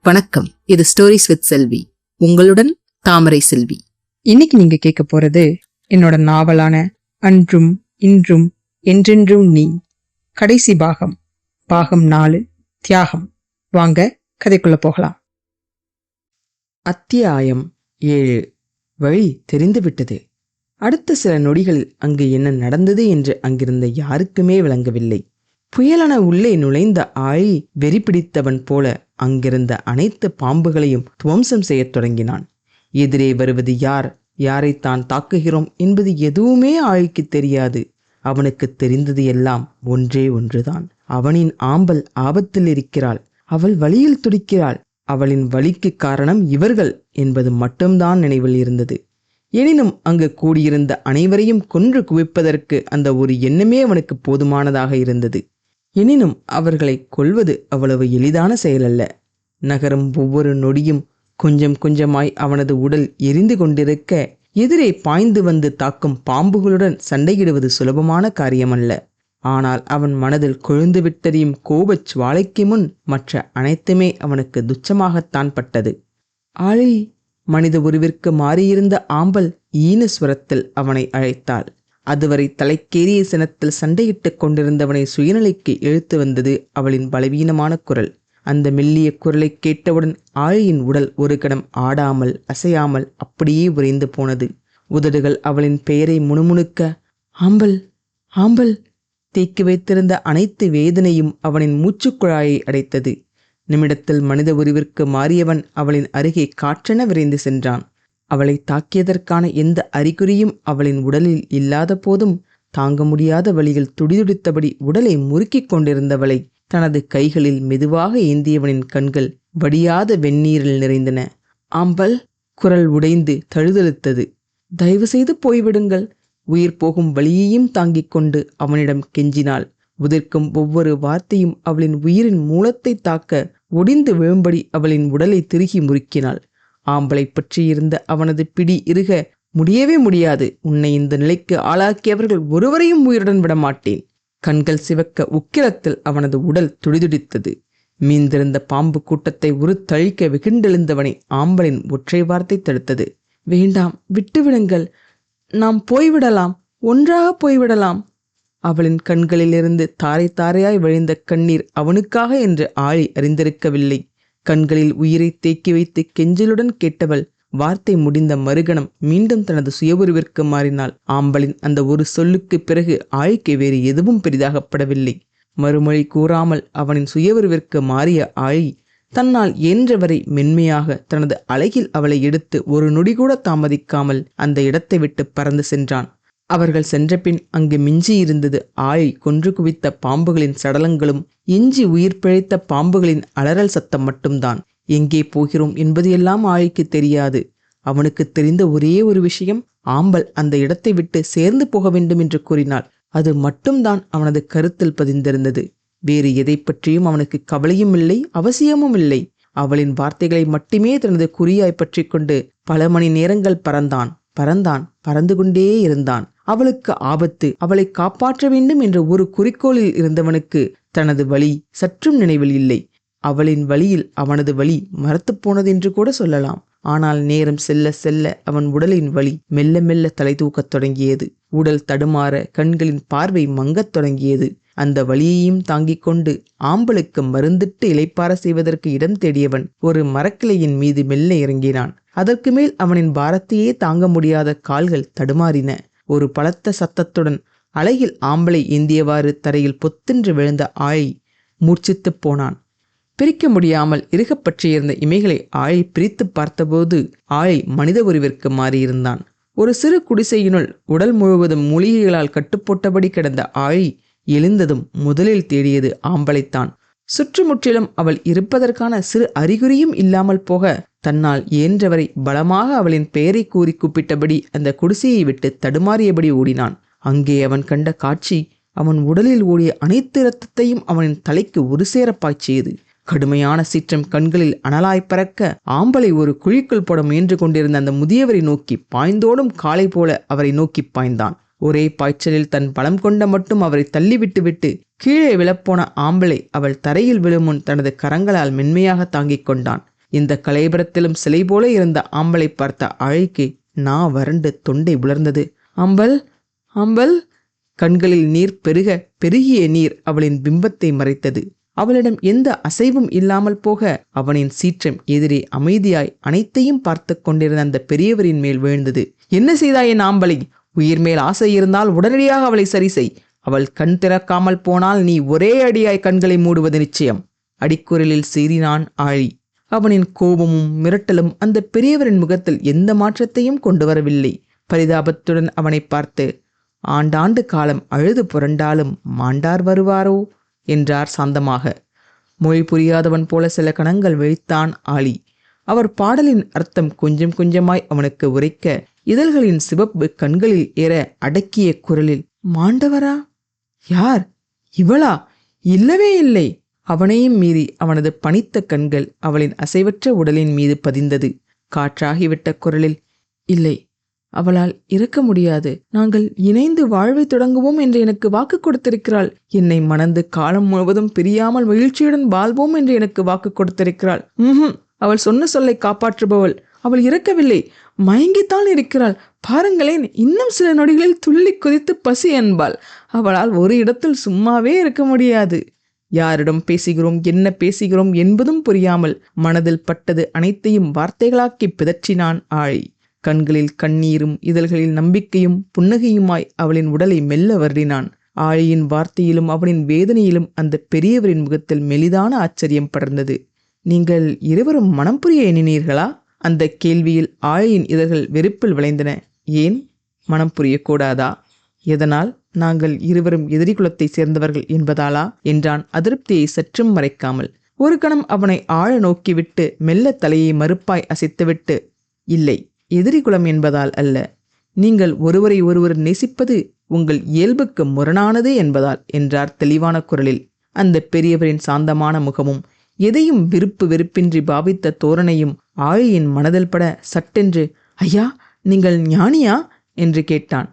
வணக்கம். இது stories with செல்வி. உங்களுடன் தாமரை செல்வி. இன்னைக்கு நீங்க கேட்க போறது என்னோட நாவலான அன்றும் இன்றும் என்றென்றும் நீ, கடைசி பாகம், பாகம் 4, தியாகம். வாங்க கதைக்குள்ள போகலாம். அத்தியாயம் 7. வழி தெரிந்துவிட்டது. அடுத்த சில நொடிகளில் அங்கு என்ன நடந்தது என்று அங்கிருந்த யாருக்குமே விளங்கவில்லை. புயலான உள்ளே நுழைந்த ஆழி வெறி பிடித்தவன் போல அங்கிருந்த அனைத்து பாம்புகளையும் துவம்சம் செய்யத் தொடங்கினான். எதிரே வருவது யார், யாரைத்தான் தாக்குகிறோம் என்பது எதுவுமே ஆழிக்கு தெரியாது. அவனுக்கு தெரிந்தது எல்லாம் ஒன்றுதான். அவனின் ஆம்பல் ஆபத்தில் இருக்கிறாள். அவள் வலியில் துடிக்கிறாள். அவளின் வலிக்கு காரணம் இவர்கள் என்பது மட்டும்தான் நினைவில் இருந்தது. எனினும் அங்கு கூடியிருந்த அனைவரையும் கொன்று குவிப்பதற்கு அந்த ஒரு எண்ணமே அவனுக்கு போதுமானதாக இருந்தது. எனினும் அவர்களை கொல்வது அவ்வளவு எளிதான செயலல்ல. நகரும் ஒவ்வொரு நொடியும் கொஞ்சம் கொஞ்சமாய் அவனது உடல் எரிந்து கொண்டிருக்க, எதிரே பாய்ந்து வந்து தாக்கும் பாம்புகளுடன் சண்டையிடுவது சுலபமான காரியமல்ல. ஆனால் அவன் மனதில் கொழுந்து விட்டறியும் கோபச் ஜுவாலைக்கு முன் மற்ற அனைத்துமே அவனுக்கு துச்சமாகத்தான் பட்டது. ஆழி, மனித உருவிற்கு மாறியிருந்த ஆம்பல் ஈனஸ்வரத்தில் அவனை அழைத்தாள். அதுவரை தலைக்கேறிய சினத்தில் சண்டையிட்டுக் கொண்டிருந்தவனை சுயநிலைக்கு இழுத்து வந்தது அவளின் பலவீனமான குரல். அந்த மெல்லிய குரலை கேட்டவுடன் ஆழியின் உடல் ஒரு கணம் ஆடாமல் அசையாமல் அப்படியே உறைந்து போனது. உதடுகள் அவளின் பெயரை முணுமுணுக்க, ஆம்பல் ஆம்பல், தேக்கி வைத்திருந்த அனைத்து வேதனையும் அவனின் மூச்சுக்குழாயை அடைத்தது. நிமிடத்தில் மனித உருவிற்கு மாறியவன் அவளின் அருகே காற்றென விரைந்து சென்றான். அவளை தாக்கியதற்கான எந்த அறிகுறியும் அவளின் உடலில் இல்லாத போதும் தாங்க முடியாத வழியில் துடிதுடித்தபடி உடலை முறுக்கிக் கொண்டிருந்தவளை தனது கைகளில் மெதுவாக ஏந்தியவனின் கண்கள் வடியாத வெந்நீரில் நிறைந்தன. ஆம்பல், குரல் உடைந்து தழுதழுத்தது. தயவு செய்து போய்விடுங்கள். உயிர் போகும் வழியையும் தாங்கிக் கொண்டு அவனிடம் கெஞ்சினாள். உதிர்க்கும் ஒவ்வொரு வார்த்தையும் அவளின் உயிரின் மூலத்தை தாக்க ஒடிந்து விழும்படி அவளின் உடலை திருகி முறுக்கினாள். ஆம்பலை பற்றியிருந்த அவனது பிடி இறுக, முடியவே முடியாது. உன்னை இந்த நிலைக்கு ஆளாக்கியவர்கள் ஒருவரையும் உயிருடன் விடமாட்டேன். கண்கள் சிவக்க உக்கிரத்தில் அவனது உடல் துடிதுடித்தது. மீந்திருந்த பாம்பு கூட்டத்தை உருத்தழிக்க வெகுண்டெழுந்தவனை ஆம்பலின் ஒற்றை வார்த்தை தடுத்தது. வேண்டாம், விட்டுவிடுங்கள். நாம் போய்விடலாம், ஒன்றாக போய்விடலாம். அவளின் கண்களிலிருந்து தாரை தாரையாய் வழிந்த கண்ணீர் அவனுக்காக என்று ஆழி அறிந்திருக்கவில்லை. கண்களில் உயிரை தேக்கி வைத்து கெஞ்சலுடன் கேட்டவள் வார்த்தை முடிந்த மறுகணம் மீண்டும் தனது சுய உருவிற்கு மாறினாள். ஆம்பலின் அந்த ஒரு சொல்லுக்கு பிறகு ஆழிக்கு வேறு எதுவும் பெரிதாகப்படவில்லை. மறுமொழி கூறாமல் அவனின் சுய உருவிற்கு மாறிய ஆழி தன்னால் இயன்றவரை மென்மையாக தனது அழகில் அவளை எடுத்து ஒரு நொடி கூட தாமதிக்காமல் அந்த இடத்தை விட்டு பறந்து சென்றான். அவர்கள் சென்றபின் அங்கு மிஞ்சி இருந்தது ஆழி கொன்று குவித்த பாம்புகளின் சடலங்களும் எஞ்சி உயிர் பிழைத்த பாம்புகளின் அலறல் சத்தம் மட்டும்தான். எங்கே போகிறோம் என்பது எல்லாம் ஆழிக்கு தெரியாது. அவனுக்கு தெரிந்த ஒரே ஒரு விஷயம், ஆம்பல் அந்த இடத்தை விட்டு சேர்ந்து போக வேண்டும் என்று கூறினாள். அது மட்டும்தான் அவனது கருத்தில் பதிந்திருந்தது. வேறு எதை பற்றியும் அவனுக்கு கவலையும் இல்லை, அவசியமும் இல்லை. அவளின் வார்த்தைகளை மட்டுமே தனது குறியாய் பற்றி கொண்டு பல மணி நேரங்கள் பறந்து கொண்டே இருந்தான். அவளுக்கு ஆபத்து, அவளை காப்பாற்ற வேண்டும் என்ற ஒரு குறிக்கோளில் இருந்தவனுக்கு தனது வழி சற்றும் நினைவில் இல்லை. அவளின் வழியில் அவனது வழி மரத்து போனது என்று கூட சொல்லலாம். ஆனால் நேரம் செல்ல செல்ல அவன் உடலின் வலி மெல்ல மெல்ல தலை தூக்கத் தொடங்கியது. உடல் தடுமாற, கண்களின் பார்வை மங்கத் தொடங்கியது. அந்த வலியையும் தாங்கிக் கொண்டு ஆம்பலுக்கு மருந்திட்டு இளைப்பார செய்வதற்கு இடம் தேடியவன் ஒரு மரக்கிளையின் மீது மெல்ல இறங்கினான். அதற்கு மேல் அவனின் பாரத்தையே தாங்க முடியாத கால்கள் தடுமாறின. ஒரு பலத்த சத்தத்துடன் அலையில் ஆம்பலை ஏந்தியவாறு தரையில் பொத்தென்று விழுந்த ஆழி மூர்ச்சித்து போனான். பிரிக்க முடியாமல் இறுகப்பற்றியிருந்த இமைகளை ஆழி பிரித்து பார்த்தபோது ஆழி மனித உருவிற்கு மாறியிருந்தான். ஒரு சிறு குடிசையினுள் உடல் முழுவதும் மூலிகைகளால் கட்டுப்போட்டபடி கிடந்த ஆழி எழுந்ததும் முதலில் தேடியது ஆம்பலைத்தான். சுற்றுமுற்றிலும் அவள் இருப்பதற்கான சிறு அறிகுறியும் இல்லாமல் போக தன்னால் இயன்றவரை பலமாக அவளின் பெயரை கூறி கூப்பிட்டபடி அந்த குடிசையை விட்டு தடுமாறியபடி ஓடினான். அங்கே அவன் கண்ட காட்சி அவன் உடலில் ஓடிய அனைத்து இரத்தத்தையும் அவனின் தலைக்கு ஒரு சேர பாய்ச்சியது. கடுமையான சீற்றம் கண்களில் அனலாய் பறக்க ஆம்பலை ஒரு குழிக்குள் போட முயன்று கொண்டிருந்த அந்த முதியவரை நோக்கி பாய்ந்தோடும் காளை போல அவரை நோக்கி பாய்ந்தான். ஒரே பாய்ச்சலில் தன் பலம் கொண்ட மட்டும் அவரை தள்ளிவிட்டு கீழே விழப்போன ஆம்பலை அவள் தரையில் விழுமுன் தனது கரங்களால் மென்மையாக தாங்கிக் கொண்டான். இந்த கலைபுரத்திலும் சிலை போல இருந்த ஆம்பலை பார்த்த ஆழிக்கு வறண்டு தொண்டை உலர்ந்தது. அம்பல், அம்பல்! கண்களில் நீர் பெருக பெருகிய நீர் அவளின் பிம்பத்தை மறைத்தது. அவளிடம் எந்த அசைவும் இல்லாமல் போக அவனின் சீற்றம் எதிரே அமைதியாய் அனைத்தையும் பார்த்து கொண்டிருந்த அந்த பெரியவரின் மேல் வீழ்ந்தது. என்ன செய்தாய் என் ஆம்பலை? உயிர் மேல் ஆசை இருந்தால் உடனடியாக அவளை சரி செய். அவள் கண் திறக்காமல் போனால் நீ ஒரே அடியாய் கண்களை மூடுவது நிச்சயம். அடிக்குரலில் சீறினான் ஆழி. அவனின் கோபமும் மிரட்டலும் அந்த பெரியவரின் முகத்தில் எந்த மாற்றத்தையும் கொண்டு வரவில்லை. பரிதாபத்துடன் அவனை பார்த்து, ஆண்டாண்டு காலம் அழுது புரண்டாலும் மாண்டார் வருவாரோ என்றார் சாந்தமாக. மொழி புரியாதவன் போல சில கணங்கள் விழித்தான் ஆழி. அவர் பாடலின் அர்த்தம் கொஞ்சம் கொஞ்சமாய் அவனுக்கு உரைக்க, இதழ்களின் சிவப்பு கண்களில் ஏற அடக்கிய குரலில், மாண்டவரா? யார்? இவளா? இல்லவே இல்லை. அவனையும் மீறி அவனது பனித்த கண்கள் அவளின் அசைவற்ற உடலின் மீது பதிந்தது. காற்றாகிவிட்ட குரலில், இல்லை, அவளால் இருக்க முடியாது. நாங்கள் இணைந்து வாழ்வை தொடங்குவோம் என்று எனக்கு வாக்கு கொடுத்திருக்கிறாள். என்னை மணந்து காலம் முழுவதும் பிரியாமல் மகிழ்ச்சியுடன் வாழ்வோம் என்று எனக்கு வாக்கு கொடுத்திருக்கிறாள். அவள் சொன்ன சொல்லை காப்பாற்றுபவள். அவள் இறக்கவில்லை, மயங்கித்தான் இருக்கிறாள். பாருங்களேன், இன்னும் சில நொடிகளில் துள்ளி குதித்து பசி என்பாள். அவளால் ஒரு இடத்தில் சும்மாவே இருக்க முடியாது. யாரிடம் பேசுகிறோம், என்ன பேசுகிறோம் என்பதும் புரியாமல் மனதில் பட்டது அனைத்தையும் வார்த்தைகளாக்கி பிதற்றினான் ஆழி. கண்களில் கண்ணீரும் இதழ்களில் நம்பிக்கையும் புன்னகையுமாய் அவளின் உடலை மெல்ல வருடினான். ஆழியின் வார்த்தையிலும் அவனின் வேதனையிலும் அந்த பெரியவரின் முகத்தில் மெலிதான ஆச்சரியம் படர்ந்தது. நீங்கள் இருவரும் மனம் புரிய எண்ணினீர்களா? அந்த கேள்வியில் ஆழியின் இதழ்கள் வெறுப்பில் விளைந்தன. ஏன் மனம் புரியக்கூடாதா? எதனால்? நாங்கள் இருவரும் எதிரி குலத்தை சேர்ந்தவர்கள் என்பதாலா என்றான், அதிருப்தியை சற்றும் மறைக்காமல். ஒரு கணம் அவனை ஆழ நோக்கிவிட்டு மெல்ல தலையை மறுப்பாய் அசைத்துவிட்டு, இல்லை, எதிரி குலம் என்பதால் அல்ல. நீங்கள் ஒருவரை ஒருவர் நேசிப்பது உங்கள் இயல்புக்கு முரணானது என்பதால் என்றார் தெளிவான குரலில். அந்த பெரியவரின் சாந்தமான முகமும் எதையும் விருப்பு வெறுப்பின்றி பாவித்த தோரணையும் ஆழியின் மனதில் பட சட்டென்று, ஐயா, நீங்கள் ஞானியா என்று கேட்டான்.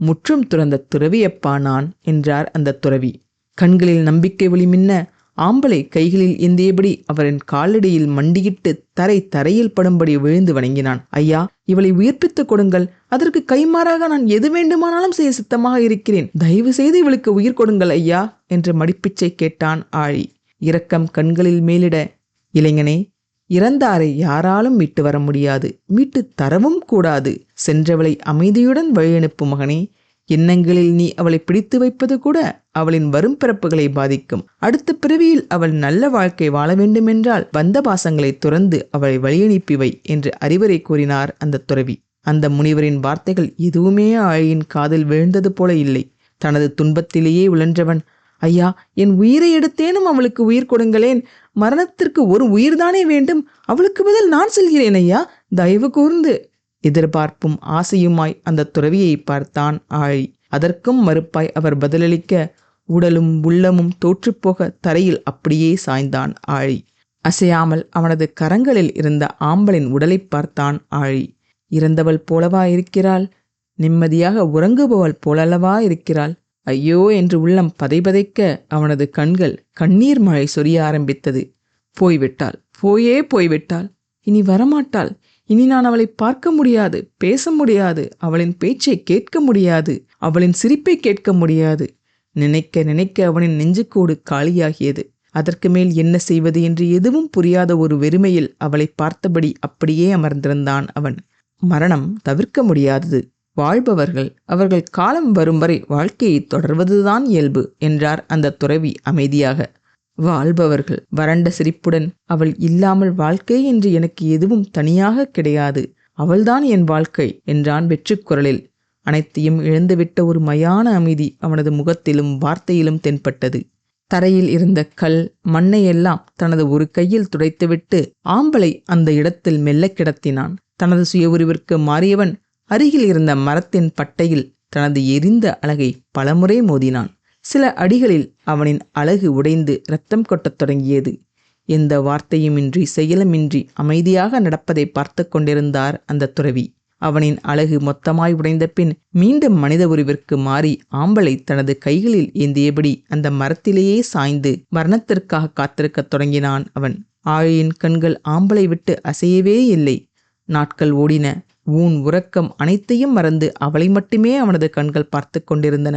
முற்றும் துறந்த துறவியப்பா நான் என்றார் அந்த துறவி. கண்களில் நம்பிக்கை ஒளி மின்ன ஆம்பலை கைகளில் ஏந்தியபடி அவரின் காலடியில் மண்டியிட்டு தரையில் படும்படி விழுந்து வணங்கினான். ஐயா, இவளை உயிர்ப்பித்துக் கொடுங்கள். அதற்கு கைமாறாக நான் எது வேண்டுமானாலும் செய்ய சித்தமாக இருக்கிறேன். தயவு செய்து இவளுக்கு உயிர் கொடுங்கள் ஐயா என்று மடிப்பிச்சை கேட்டான் ஆழி. இரக்கம் கண்களில் மேலிட, இளைஞனே, இறந்தாரை யாராலும் மீட்டு வர முடியாது, மீட்டு தரவும் கூடாது. சென்றவளை அமைதியுடன் வழியனுப்பு மகனே. எண்ணங்களில் நீ அவளை பிடித்து வைப்பது கூட அவளின் வரும் பிறப்புகளை பாதிக்கும். அடுத்த பிறவியில் அவள் நல்ல வாழ்க்கை வாழ வேண்டுமென்றால் பந்த பாசங்களை துறந்து அவளை வழியனுப்பி வை என்று அறிவுரை கூறினார் அந்த துறவி. அந்த முனிவரின் வார்த்தைகள் எதுவுமே ஆழியின் காதில் விழுந்தது போல இல்லை. தனது துன்பத்திலேயே உழன்றவன், ஐயா, என் உயிரை எடுத்தேனும் அவளுக்கு உயிர் கொடுங்களேன். மரணத்திற்கு ஒரு உயிர்தானே வேண்டும். அவளுக்கு பதில் நான் செல்கிறேன் ஐயா, தயவு கூர்ந்து. எதிர்பார்ப்பும் ஆசையுமாய் அந்த துறவியை பார்த்தான் ஆழி. அதற்கும் மறுப்பாய் அவர் பதிலளிக்க, உடலும் உள்ளமும் தோற்றுப்போக தரையில் அப்படியே சாய்ந்தான் ஆழி. அசையாமல் அவனது கரங்களில் இருந்த ஆம்பலின் உடலை பார்த்தான் ஆழி. இறந்தவள் போலவா இருக்கிறாள்? நிம்மதியாக உறங்குபவள் போலல்லவா இருக்கிறாள்? ஐயோ என்று உள்ளம் பதைபதைக்க அவனது கண்கள் கண்ணீர் மழை சொரிய ஆரம்பித்தது. போய்விட்டாள், போய்விட்டாள். இனி வரமாட்டாள். இனி நான் அவளை பார்க்க முடியாது, பேச முடியாது, அவளின் பேச்சை கேட்க முடியாது, அவளின் சிரிப்பை கேட்க முடியாது. நினைக்க நினைக்க அவனின் நெஞ்சுக்கூடு காலியாகியது. அதற்கு மேல் என்ன செய்வது என்று எதுவும் புரியாத ஒரு வெறுமையில் அவளை பார்த்தபடி அப்படியே அமர்ந்திருந்தான் அவன். மரணம் தவிர்க்க முடியாதது. வாழ்பவர்கள் அவர்கள் காலம் வரும் வரை வாழ்க்கையை தொடர்வதுதான் இயல்பு என்றார் அந்த துறவி அமைதியாக. வாழ்பவர்கள் வறண்ட சிரிப்புடன், அவள் இல்லாமல் வாழ்க்கை என்று எனக்கு எதுவும் தனியாக கிடையாது, அவள்தான் என் வாழ்க்கை என்றான் வெற்றி குரலில். அனைத்தையும் இழந்துவிட்ட ஒரு மயான அமைதி அவனது முகத்திலும் வார்த்தையிலும் தென்பட்டது. தரையில் இருந்த கல் மண்ணையெல்லாம் தனது ஒரு கையில் துடைத்துவிட்டு ஆம்பலை அந்த இடத்தில் மெல்ல கிடத்தினான். தனது சுய உருவிற்கு மாறியவன் அருகில் இருந்த மரத்தின் பட்டையில் தனது எரிந்த அழகை பலமுறை மோதினான். சில அடிகளில் அவனின் அழகு உடைந்து இரத்தம் கொட்டத் தொடங்கியது. எந்த வார்த்தையுமின்றி செயலுமின்றி அமைதியாக நடப்பதை பார்த்து கொண்டிருந்தார் அந்த துறவி. அவனின் அழகு மொத்தமாய் உடைந்த பின் மீண்டும் மனித உருவிற்கு மாறி ஆம்பலை தனது கைகளில் ஏந்தியபடி அந்த மரத்திலேயே சாய்ந்து மரணத்திற்காக காத்திருக்கத் தொடங்கினான் அவன். ஆழியின் கண்கள் ஆம்பலை விட்டு அசையவே இல்லை. நாட்கள் ஓடின. ஊன் உறக்கம் அனைத்தையும் மறந்து அவளை மட்டுமே அவனது கண்கள் பார்த்து கொண்டிருந்தன.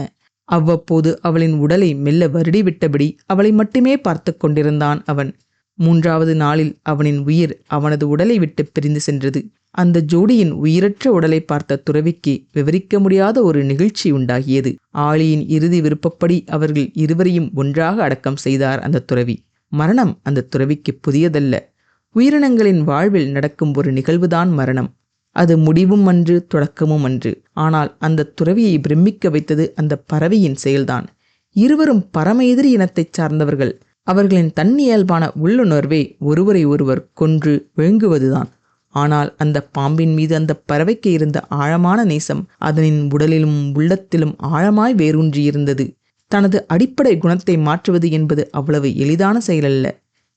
அவ்வப்போது அவளின் உடலை மெல்ல வருடிவிட்டபடி அவளை மட்டுமே பார்த்து கொண்டிருந்தான் அவன். 3வது நாளில் அவனின் உயிர் அவனது உடலை விட்டு பிரிந்து சென்றது. அந்த ஜோடியின் உயிரற்ற உடலை பார்த்த துறவிக்கு விவரிக்க முடியாத ஒரு நிகழ்ச்சி உண்டாகியது. ஆழியின் இறுதி விருப்பப்படி அவர்கள் இருவரையும் ஒன்றாக அடக்கம் செய்தார் அந்த துறவி. மரணம் அந்த துறவிக்கு புதியதல்ல. உயிரினங்களின் வாழ்வில் நடக்கும் ஒரு நிகழ்வுதான் மரணம். அது முடிவும் அன்று, தொடக்கமும் அன்று. ஆனால் அந்த துறவியை பிரமிக்க வைத்தது அந்த பறவையின் செயல்தான். இருவரும் பரம எதிரி இனத்தைச் சார்ந்தவர்கள். அவர்களின் தன்னியல்பான உள்ளுணர்வே ஒருவரை ஒருவர் கொன்று விழுங்குவதுதான். ஆனால் அந்த பாம்பின் மீது அந்த பறவைக்கு இருந்த ஆழமான நேசம் அதனின் உடலிலும் உள்ளத்திலும் ஆழமாய் வேரூன்றியிருந்தது. தனது அடிப்படை குணத்தை மாற்றுவது என்பது அவ்வளவு எளிதான செயலல்ல.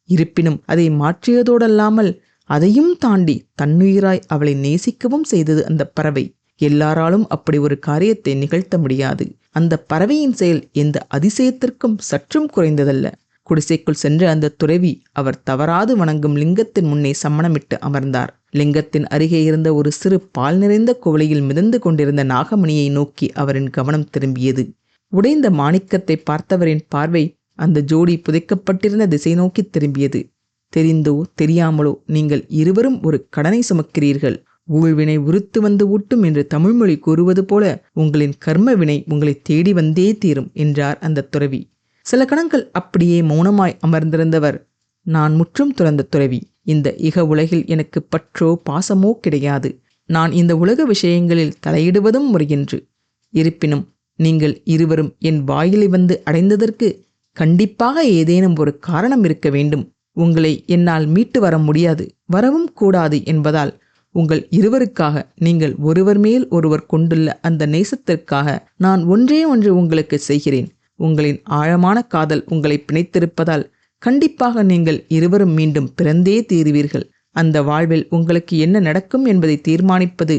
இருப்பினும் அதை மாற்றியதோடல்லாமல் அதையும் தாண்டி தன்னுயிராய் அவளை நேசிக்கவும் செய்தது அந்த பறவை. எல்லாராலும் அப்படி ஒரு காரியத்தை நிகழ்த்த முடியாது. அந்த பறவையின் செயல் எந்த அதிசயத்திற்கும் சற்றும் குறைந்ததல்ல. குடிசைக்குள் சென்ற அந்த துறவி அவர் தவறாது வணங்கும் லிங்கத்தின் முன்னே சம்மணமிட்டு அமர்ந்தார். லிங்கத்தின் அருகே இருந்த ஒரு சிறு பால் நிறைந்த குவளையில் மிதந்து கொண்டிருந்த நாகமணியை நோக்கி அவரின் கவனம் திரும்பியது. உடைந்த மாணிக்கத்தை பார்த்தவரின் பார்வை அந்த ஜோடி புதைக்கப்பட்டிருந்த திசை நோக்கி திரும்பியது. தெரிந்தோ தெரியாமலோ நீங்கள் இருவரும் ஒரு கடனை சுமக்கிறீர்கள். ஊழ்வினை உறுத்து வந்து ஊட்டும் என்று தமிழ்மொழி கூறுவது போல உங்களின் கர்ம வினை உங்களை தேடி வந்தே தீரும் என்றார் அந்த துறவி. சில கணங்கள் அப்படியே மௌனமாய் அமர்ந்திருந்தவர், நான் முற்றும் துறந்த துறவி. இந்த இக உலகில் எனக்கு பற்றோ பாசமோ கிடையாது. நான் இந்த உலக விஷயங்களில் தலையிடுவதும் முறையென்று. இருப்பினும் நீங்கள் இருவரும் என் வாயிலை வந்து அடைந்ததற்கு கண்டிப்பாக ஏதேனும் ஒரு காரணம் இருக்க வேண்டும். உங்களை என்னால் மீட்டு வர முடியாது, வரவும் கூடாது என்பதால் உங்கள் இருவருக்காக, நீங்கள் ஒருவர் மேல் ஒருவர் கொண்டுள்ள அந்த நேசத்திற்காக நான் ஒன்றே ஒன்று உங்களுக்கு செய்கிறேன். உங்களின் ஆழமான காதல் உங்களை பிணைத்திருப்பதால் கண்டிப்பாக நீங்கள் இருவரும் மீண்டும் பிறந்தே தீருவீர்கள். அந்த வாழ்வில் உங்களுக்கு என்ன நடக்கும் என்பதை தீர்மானிப்பது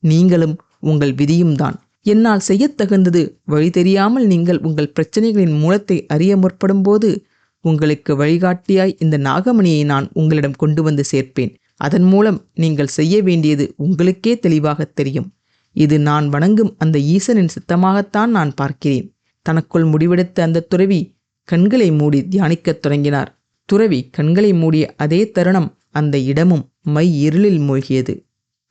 நீங்களும் உங்கள் விதியும் தான். என்னால் செய்யத்தகுந்தது வழி தெரியாமல் நீங்கள் உங்கள் பிரச்சனைகளின் மூலத்தை அறிய முற்படும் போது உங்களுக்கு வழிகாட்டியாய் இந்த நாகமணியை நான் உங்களிடம் கொண்டு வந்து சேர்ப்பேன். அதன் மூலம் நீங்கள் செய்ய வேண்டியது உங்களுக்கே தெளிவாக தெரியும். இது நான் வணங்கும் அந்த ஈசனின் சித்தமாகத்தான் நான் பார்க்கிறேன். தனக்குள் முடிவெடுத்த அந்த துறவி கண்களை மூடி தியானிக்கத் தொடங்கினார். துறவி கண்களை மூடிய அதே தருணம் அந்த இடமும் மை இருளில் மூழ்கியது.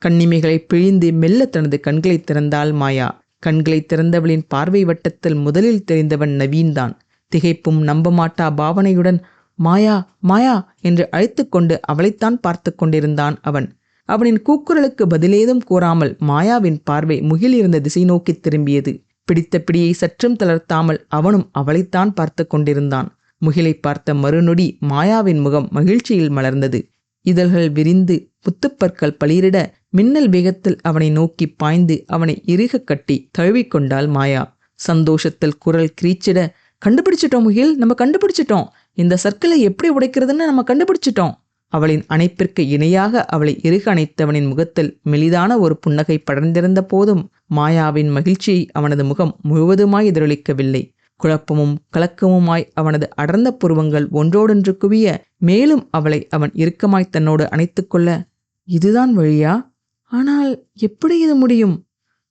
கண்ணிமைகளை பிழிந்து மெல்ல தனது கண்களை திறந்தாள் மாயா. கண்களை திறந்தவளின் பார்வை வட்டத்தில் முதலில் தெரிந்தவன் நவீன்தான். திகைப்பும் நம்பமாட்டா பாவனையுடன் மாயா மாயா என்று அழைத்து கொண்டு அவளைத்தான் பார்த்து கொண்டிருந்தான் அவன். அவனின் கூக்குரலுக்கு பதிலேதும் கூறாமல் மாயாவின் பார்வை முகில் இருந்த திசை நோக்கி திரும்பியது. பிடித்த பிடியை சற்றும் தளர்த்தாமல் அவனும் அவளைத்தான் பார்த்து கொண்டிருந்தான். முகிலை பார்த்த மறுநொடி மாயாவின் முகம் மகிழ்ச்சியில் மலர்ந்தது. இதழ்கள் விரிந்து புத்துப்பற்கள் பளிரிட மின்னல் வேகத்தில் அவனை நோக்கி பாய்ந்து அவனை இறுக கட்டி தழுவிக்கொண்டாள் மாயா. சந்தோஷத்தில் குரல் கிரீச்சிட, கண்டுபிடிச்சிட்டோம் முகில், நம்ம கண்டுபிடிச்சிட்டோம். இந்த சர்க்கிளை எப்படி உடைக்கிறதுன்னு நம்ம கண்டுபிடிச்சிட்டோம். அவளின் அணைப்பிற்கு இணையாக அவளை இறுக அணைத்தவனின் முகத்தில் மெலிதான ஒரு புன்னகை படர்ந்திருந்த போதும் மாயாவின் மகிழ்ச்சியை அவனது முகம் முழுவதுமாய் எதிரொலிக்கவில்லை. குழப்பமும் கலக்கமுமாய் அவனது அடர்ந்த புருவங்கள் ஒன்றோடொன்று குவிய, மேலும் அவளை அவன் இறுக்கமாய் தன்னோடு அணைத்து கொள்ள, இதுதான் வழியா? ஆனால் எப்படி இது முடியும்?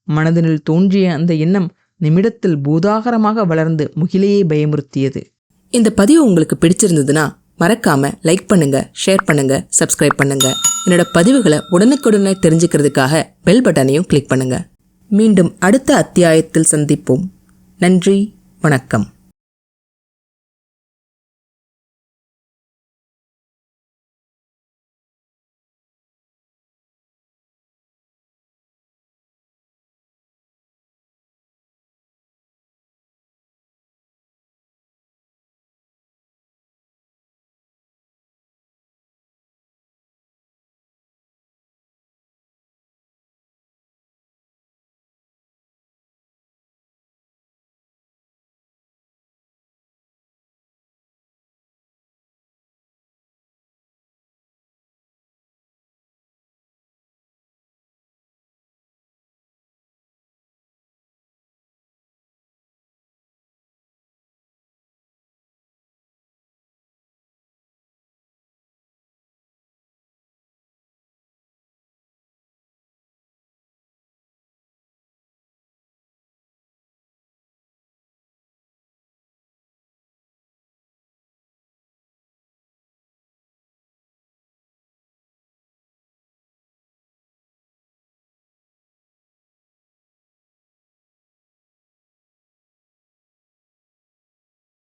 மனதினுள் தோன்றிய அந்த எண்ணம் நிமிடத்தில் பூதாகரமாக வளர்ந்து முகிலையே பயமுறுத்தியது. இந்த பதிவு உங்களுக்கு பிடிச்சிருந்ததுன்னா மறக்காம லைக் பண்ணுங்க, ஷேர் பண்ணுங்க, சப்ஸ்கிரைப் பண்ணுங்க. என்னோட பதிவுகளை உடனுக்குடனே தெரிஞ்சுக்கிறதுக்காக பெல் பட்டனையும் கிளிக் பண்ணுங்க. மீண்டும் அடுத்த அத்தியாயத்தில் சந்திப்போம். நன்றி, வணக்கம்.